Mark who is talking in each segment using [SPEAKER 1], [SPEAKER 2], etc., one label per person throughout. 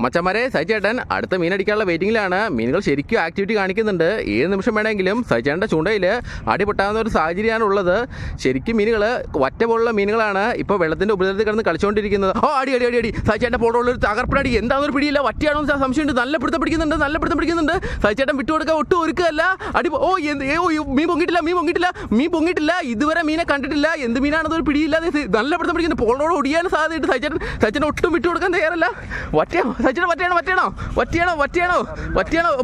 [SPEAKER 1] മച്ചന്മാരെ സൈചേട്ടൻ അടുത്ത മീനടിക്കാനുള്ള വെയിറ്റിംഗിലാണ്. മീനുകൾ ശരിക്കും ആക്ടിവിറ്റി കാണിക്കുന്നുണ്ട്. ഏത് നിമിഷം വേണമെങ്കിലും സൈചേട്ടൻ്റെ ചൂണ്ടയിൽ അടിപൊട്ടാവുന്ന ഒരു സാഹചര്യമാണ് ഉള്ളത്. ശരിക്കും മീനുകൾ വറ്റ പോലുള്ള മീനുകളാണ് ഇപ്പോൾ വെള്ളത്തിൻ്റെ ഉപരിതലത്തിൽ കിടന്ന് കളിച്ചുകൊണ്ടിരിക്കുന്നത്. അടി അടി അടി അടി സൈചേട്ടൻ്റെ പോളുള്ളൊരു തകർപ്പടി. എന്താണെന്നൊരു പിടിയില്ല, വറ്റിയാണോ എന്ന് സംശയമുണ്ട്. നല്ല പിടുത്തം പിടിക്കുന്നുണ്ട്. സൈചേട്ടൻ വിട്ടുകൊടുക്കാൻ ഒട്ടും ഒരുക്കല്ല. മീൻ പൊങ്ങിയിട്ടില്ല. ഇതുവരെ മീനെ കണ്ടിട്ടില്ല. എന്ത് മീനാണെന്നൊരു പിടിയില്ലാതെ നല്ല പിടുത്തം പിടിക്കുന്നത്. പോളോട് ഒടിയാൻ സാധ്യതയുണ്ട്. സൈചേട്ടൻ ഒട്ടും വിട്ടുകൊടുക്കാൻ തയ്യാറല്ല. സച്ചിനെ വറ്റിയാണോ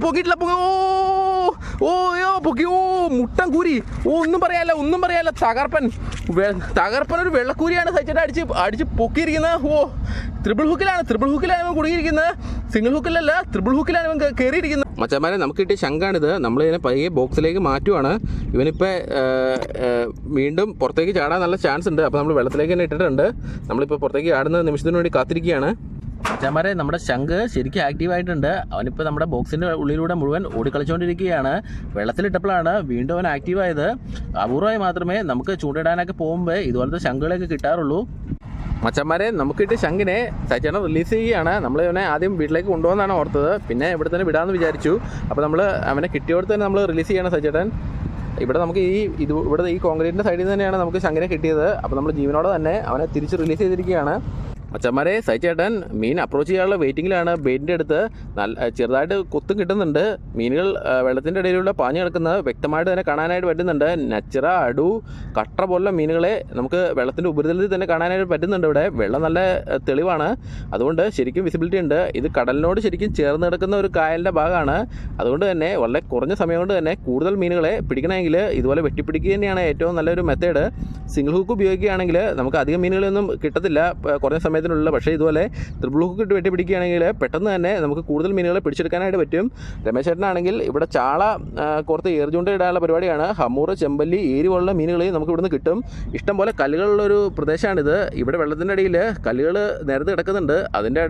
[SPEAKER 1] പൊക്കിയിട്ടില്ല. പൊക്കി. മുട്ടൻ കൂരി. ഒന്നും പറയാല്ല. തകർപ്പൻ ഒരു വെള്ളക്കൂരിയാണ് സച്ചിനെ അടിച്ച് പൊക്കിയിരിക്കുന്നത്. ത്രിബിൾ ഹുക്കിലാണ് ഇവൻ കുടുങ്ങിയിരിക്കുന്നത്. സിംഗിൾ ഹുക്കിലല്ല, ത്രിബിൾ ഹുക്കിലാണ് ഇവൻ കയറിയിരിക്കുന്നത്. മച്ചന്മാരെ നമുക്ക് കിട്ടിയ ശങ്കാണിത്. നമ്മളിതിനെ പയ്യെ ബോക്സിലേക്ക് മാറ്റുവാണ്. ഇവനിപ്പോൾ വീണ്ടും പുറത്തേക്ക് ചാടാൻ നല്ല ചാൻസ് ഉണ്ട്. അപ്പോൾ നമ്മൾ വെള്ളത്തിലേക്ക് തന്നെ ഇട്ടിട്ടുണ്ട്. നമ്മളിപ്പോൾ പുറത്തേക്ക് ചാടുന്ന നിമിഷത്തിന് വേണ്ടി കാത്തിരിക്കുകയാണ്. മച്ചന്മാരെ നമ്മുടെ ശംഖ് ശരിക്കും ആക്റ്റീവായിട്ടുണ്ട്. അവനിപ്പോൾ നമ്മുടെ ബോക്സിൻ്റെ ഉള്ളിലൂടെ മുഴുവൻ ഓടിക്കളിച്ചുകൊണ്ടിരിക്കുകയാണ്. വെള്ളത്തിലിട്ടപ്പോഴാണ് വീണ്ടും അവൻ ആക്റ്റീവായത്. അപൂർവമായി മാത്രമേ നമുക്ക് ചൂണ്ടിടാനൊക്കെ പോകുമ്പോൾ ഇതുപോലത്തെ ശംഖുകളൊക്കെ കിട്ടാറുള്ളൂ. മച്ചന്മാരെ നമുക്ക് കിട്ടിയ ശംഖിനെ സച്ചിനെ റിലീസ് ചെയ്യുകയാണ്. നമ്മൾ ഇവനെ ആദ്യം വീട്ടിലേക്ക് കൊണ്ടുപോകാനാണ് ഓർത്തത്. പിന്നെ ഇവിടെ തന്നെ വിടാമെന്ന് വിചാരിച്ചു. അപ്പോൾ നമ്മൾ അവനെ കിട്ടിയോടത്ത് തന്നെ നമ്മൾ റിലീസ് ചെയ്യണം സച്ചേട്ടൻ. ഇവിടെ നമുക്ക് ഇവിടെ ഈ കോൺക്രീറ്റിൻ്റെ സൈഡിൽ നിന്ന് തന്നെയാണ് നമുക്ക് ശംഖിനെ കിട്ടിയത്. അപ്പോൾ നമ്മൾ ജീവനോടെ തന്നെ അവനെ തിരിച്ച് റിലീസ് ചെയ്തിരിക്കുകയാണ്. മച്ചന്മാരെ സൈചേട്ടൻ മീൻ അപ്രോച്ച് ചെയ്യാനുള്ള വെയിറ്റിങ്ങിലാണ്. ബെയിറ്റിൻ്റെ അടുത്ത് ചെറുതായിട്ട് കൊത്തും കിട്ടുന്നുണ്ട്. മീനുകൾ വെള്ളത്തിൻ്റെ ഇടയിലൂടെ പാഞ്ഞു കിടക്കുന്നത് വ്യക്തമായിട്ട് തന്നെ കാണാനായിട്ട് പറ്റുന്നുണ്ട്. നച്ചിറ, അടു, കട്ര പോലുള്ള മീനുകളെ നമുക്ക് വെള്ളത്തിൻ്റെ ഉപരിതലത്തിൽ തന്നെ കാണാനായിട്ട് പറ്റുന്നുണ്ട്. ഇവിടെ വെള്ളം നല്ല തെളിവാണ്. അതുകൊണ്ട് ശരിക്കും വിസിബിലിറ്റി ഉണ്ട്. ഇത് കടലിനോട് ശരിക്കും ചേർന്ന് കിടക്കുന്ന ഒരു കായലിൻ്റെ ഭാഗമാണ്. അതുകൊണ്ട് തന്നെ വളരെ കുറഞ്ഞ സമയം കൊണ്ട് തന്നെ കൂടുതൽ മീനുകളെ പിടിക്കണമെങ്കിൽ ഇതുപോലെ വെട്ടിപ്പിടിക്കുക തന്നെയാണ് ഏറ്റവും നല്ലൊരു മെത്തേഡ്. സിംഗിൾ ഹൂക്ക് ഉപയോഗിക്കുകയാണെങ്കിൽ നമുക്ക് അധികം മീനുകളൊന്നും കിട്ടത്തില്ല കുറഞ്ഞ സമയത്തിനുള്ള. പക്ഷേ ഇതുപോലെ ത്രിബിൾ ഹൂക്ക് ഇട്ട് വെട്ടിപ്പിടിക്കുകയാണെങ്കിൽ പെട്ടെന്ന് തന്നെ നമുക്ക് കൂടുതൽ മീനുകളെ പിടിച്ചെടുക്കാനായിട്ട് പറ്റും. രമേശ് ചേട്ടനാണെങ്കിൽ ഇവിടെ ചാള കുറച്ച് ഏർചൂണ്ട ഇടാനുള്ള പരിപാടിയാണ്. ഹമൂറ്, ചെമ്പല്ലി, ഏരി പോലുള്ള മീനുകളെയും നമുക്ക് ഇവിടുന്ന് കിട്ടും. ഇഷ്ടം പോലെ കല്ലുകളുള്ളൊരു പ്രദേശമാണിത്. ഇവിടെ വെള്ളത്തിൻ്റെ അടിയിൽ കല്ലുകൾ നിരത്ത് കിടക്കുന്നുണ്ട്. അതിൻ്റെ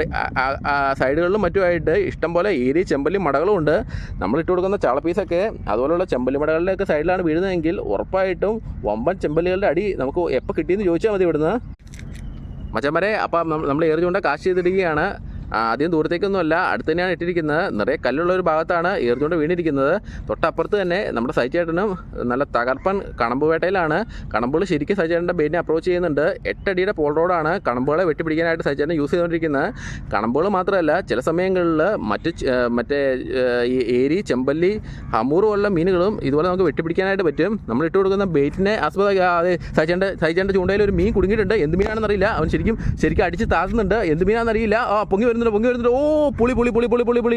[SPEAKER 1] സൈഡുകളിലും മറ്റുമായിട്ട് ഇഷ്ടം പോലെ ഏരി, ചെമ്പല്ലി, മടകളും ഉണ്ട്. നമ്മൾ ഇട്ട് കൊടുക്കുന്ന ചാള പീസൊക്കെ അതുപോലുള്ള ചെമ്പല്ലി മടകളുടെയൊക്കെ സൈഡിലാണ് വീഴുന്നതെങ്കിൽ ഉറപ്പായിട്ടും വമ്പൻ ചെമ്പല്ലികളുടെ അടി നമുക്ക് എപ്പോൾ കിട്ടിയെന്ന് ചോദിച്ചാൽ മതി ഇവിടുന്ന്. മച്ചന്മാരെ അപ്പം നമ്മൾ ഏറി ചൂണ്ട കാശ് ചെയ്തിടുകയാണ്. അധികം ദൂരത്തേക്കൊന്നുമല്ല, അടുത്ത് തന്നെയാണ് ഇട്ടിരിക്കുന്നത്. നിറയെ കല്ലുള്ള ഒരു ഭാഗത്താണ് ഏർച്ചുകൊണ്ട് വീണിരിക്കുന്നത്. തൊട്ടപ്പുറത്ത് തന്നെ നമ്മുടെ സൈചേട്ടനും നല്ല തകർപ്പൻ കണമ്പ് വേട്ടയിലാണ്. കണമ്പുകൾ ശരിക്കും സൈചേട്ടൻ്റെ ബെയിറ്റിനെ അപ്രോച്ച് ചെയ്യുന്നുണ്ട്. 8 അടിയുടെ പോൾ റോഡാണ് കണമ്പുകളെ വെട്ടിപ്പിടിക്കാനായിട്ട് സൈചേട്ടൻ യൂസ് ചെയ്തുകൊണ്ടിരിക്കുന്നത്. കണമ്പുകൾ മാത്രമല്ല ചില സമയങ്ങളിൽ മറ്റേ ഈ ഏരി, ചെമ്പല്ലി, ഹമൂർ പോലുള്ള മീനുകളും ഇതുപോലെ നമുക്ക് വെട്ടിപ്പിടിക്കാനായിട്ട് പറ്റും. നമ്മൾ ഇട്ട് കൊടുക്കുന്ന ബെയിറ്റിനെ ആസ്പദമാക്കി സൈചേട്ടൻ്റെ ചൂണ്ടയിൽ ഒരു മീൻ കുടുങ്ങിയിട്ടുണ്ട്. എന്ത് മീനാണെന്നറിയില്ല. അവൻ ശരിക്കും അടിച്ച് താത്തുന്നുണ്ട്. എന്ത് മീനാണെന്നറിയില്ല. പൊങ്ങി വരുന്നുണ്ട്. പുളി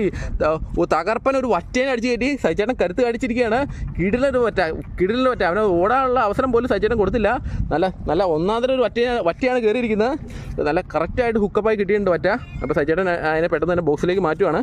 [SPEAKER 1] തകർപ്പൻ ഒരു വറ്റേനെ അടിച്ച് കയറ്റി സൈചേട്ടൻ കരുത്ത് കാണിച്ചിരിക്കുകയാണ്. കിടിലൊരു വറ്റ. അവന് ഓടാനുള്ള അവസരം പോലും സൈചേട്ടൻ കൊടുത്തില്ല. നല്ല ഒന്നാമതൊരു വറ്റയാണ് കയറിയിരിക്കുന്നത്. നല്ല കറക്റ്റായിട്ട് ഹുക്കപ്പായി കിട്ടിയിട്ടുണ്ട് വറ്റ. അപ്പോൾ സൈചേട്ടൻ അതിനെ പെട്ടെന്ന് തന്നെ ബോക്സിലേക്ക് മാറ്റുവാണ്.